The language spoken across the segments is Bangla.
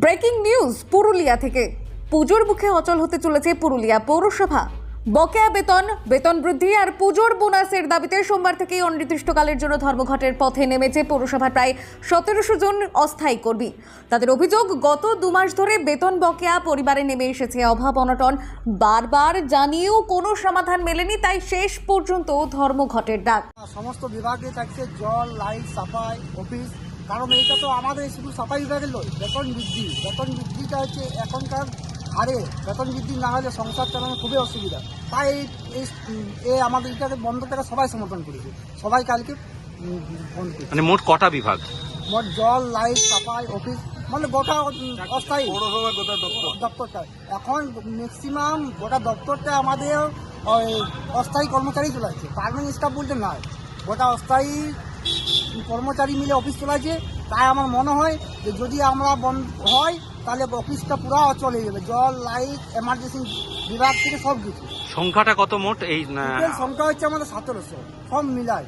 ব্রেকিং নিউজ পুরুলিয়া থেকে। পুজোর মুখে অচল হতে চলেছে পুরুলিয়া পৌরসভা। বকেয়া বেতন বৃদ্ধি আর পুজোর বোনাসের দাবিতে সোমবার থেকেই অনির্দিষ্টকালের জন্য ধর্মঘটের পথে নেমেছে পৌরসভার প্রায় 1700 জন অস্থায়ী কর্মী। তাদের অভিযোগ, গত 2 মাস ধরে বেতন বকেয়া পরিবারে নেমে এসেছে অভাব অনটন। বারবার জানিয়েও কোনো সমাধান মেলেনি, তাই শেষ পর্যন্ত ধর্মঘটের ডাক। সমস্ত বিভাগে থাকছে জল, লাইট, সাফাই, অফিস। কারণ এইটা তো আমাদের শুধু সাফাই বিভাগের নয়, বেতন বৃদ্ধিটা হচ্ছে এখনকার হারে। বেতন বৃদ্ধি না হলে সংসার চালানো খুবই অসুবিধা। তাই এই আমাদের এটাকে বন্ধ করে সবাই সমর্থন করেছে, সবাই কালকে বন্ধ করেছে। মানে মোট কটা বিভাগ? মোট জল, লাইট, সাফাই, অফিস, মানে গোটা অস্থায়ী দপ্তরটা। এখন ম্যাক্সিমাম গোটা দপ্তরটা আমাদের অস্থায়ী কর্মচারী চলাচ্ছে, পার্মানেন্ট স্টাফ বলতে নয়। গোটা অস্থায়ী কর্মচারী মিলে অফিস চলাচ্ছে। তাই আমার মনে হয় যে যদি আমরা বন্ধ হয় তাহলে অফিসটা পুরো অচল হয়ে যাবে। জল, লাইট, এমার্জেন্সি বিভাগ থেকে সব কিছু। সংখ্যাটা কত মোট? এই সংখ্যা হচ্ছে আমাদের 1700, সব মিলায়।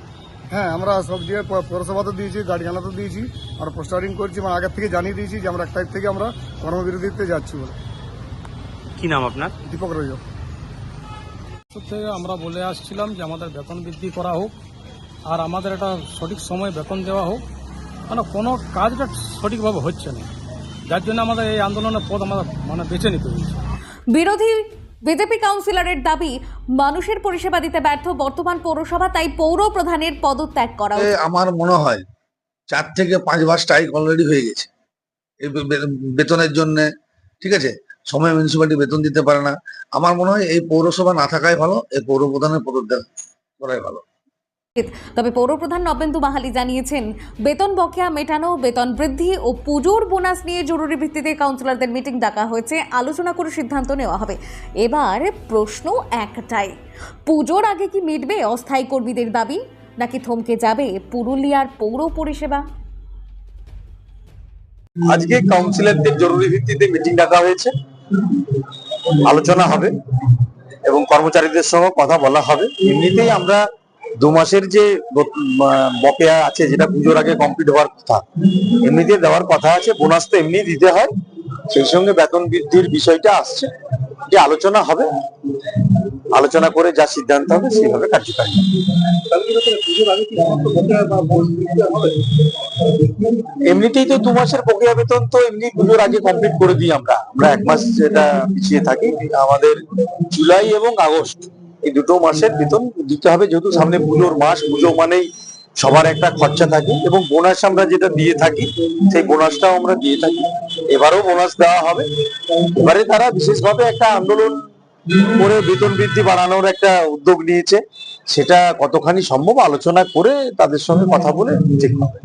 হ্যাঁ, আমরা সব জায়গায় পৌরসভাতে দিয়েছি, গাড়িখানাতে দিয়েছি, আর পোস্টারিং করছি। মানে আগের থেকে জানিয়ে দিয়েছি যে আমরা 1 তারিখ থেকে আমরা কর্মবিরতিতে যাচ্ছি বলে। কি নাম আপনার? দীপক রয়। থেকে আমরা বলে আসছিলাম যে আমাদের বেতন বৃদ্ধি করা হোক, আর আমাদের একটা সঠিক সময় বেতন দেওয়া হোক। মানে কোনো কাজটা সঠিকভাবে হচ্ছে না, যার জন্য আমাদের এই আন্দোলনের পথ আমরা বেছে নিতে হয়েছে। বিরোধী বিজেপি কাউন্সিলরের দাবি, মানুষের পরিষেবা দিতে ব্যর্থ বর্তমান পৌরসভা, তাই পৌর প্রধানের পদত্যাগ করা উচিত। আমার মনে হয় 4 থেকে 5 বার স্ট্রাইক অলরেডি হয়ে গেছে এই বেতনের জন্য। ঠিক আছে, সময় মিউনিসিপালিটি বেতন দিতে পারে না। আমার মনে হয় এই পৌরসভা না থাকাই ভালো, এই পৌর প্রধানের পদত্যাগ করাই ভালো। তবে পৌরপ্রধান নবেন্দু মাহালি জানিয়েছেন, বেতন বকেয়া মেটানো, বেতন বৃদ্ধি ও পুজোর বোনাস নিয়ে জরুরি ভিত্তিতে কাউন্সিলরদের মিটিং ডাকা হয়েছে। আলোচনা করে সিদ্ধান্ত নেওয়া হবে। এবার প্রশ্ন একটাই, পুজোর আগে কি মিটবে অস্থায়ী কর্মীদের দাবি, নাকি থমকে যাবে পুরুলিয়ার পৌর পরিষেবা? আজকে কাউন্সিলরদের জরুরি ভিত্তিতে মিটিং ডাকা হয়েছে, আলোচনা হবে এবং কর্মচারীদের সঙ্গে কথা বলা হবে। এমনিতেই আমরা 2 মাসের যে বকেয়া আছে, যেটা পুজোর আগে কমপ্লিট হওয়ার কথা, এমনিতে দেওয়ার কথা আছে। বোনাস তো এমনি দিতে হয়, সেই সঙ্গে বেতন বৃদ্ধির বিষয়টা আসছে। যে আলোচনা হবে, আলোচনা করে যা সিদ্ধান্ত হবে সেইভাবে কার্যকারী হবে। এমনিতেই তো 2 মাসের বকেয়া বেতন তো এমনি পুজোর আগে কমপ্লিট করে দিই আমরা 1 মাস যেটা পিছিয়ে থাকি। আমাদের জুলাই এবং আগস্ট এই 2 মাসের বেতন দিতে হবে, যেহেতু সামনে পুজোর মাস। পুজো মানেই সবার একটা খরচা থাকে, এবং বোনাস আমরা যেটা দিয়ে থাকি সেই বোনাসটাও আমরা দিয়ে থাকি। এবারেও বোনাস দেওয়া হবে। এবারে তারা বিশেষভাবে একটা আন্দোলন করে বেতন বৃদ্ধি বাড়ানোর একটা উদ্যোগ নিয়েছে, সেটা কতখানি সম্ভব আলোচনা করে তাদের সঙ্গে কথা বলে ঠিক হবে।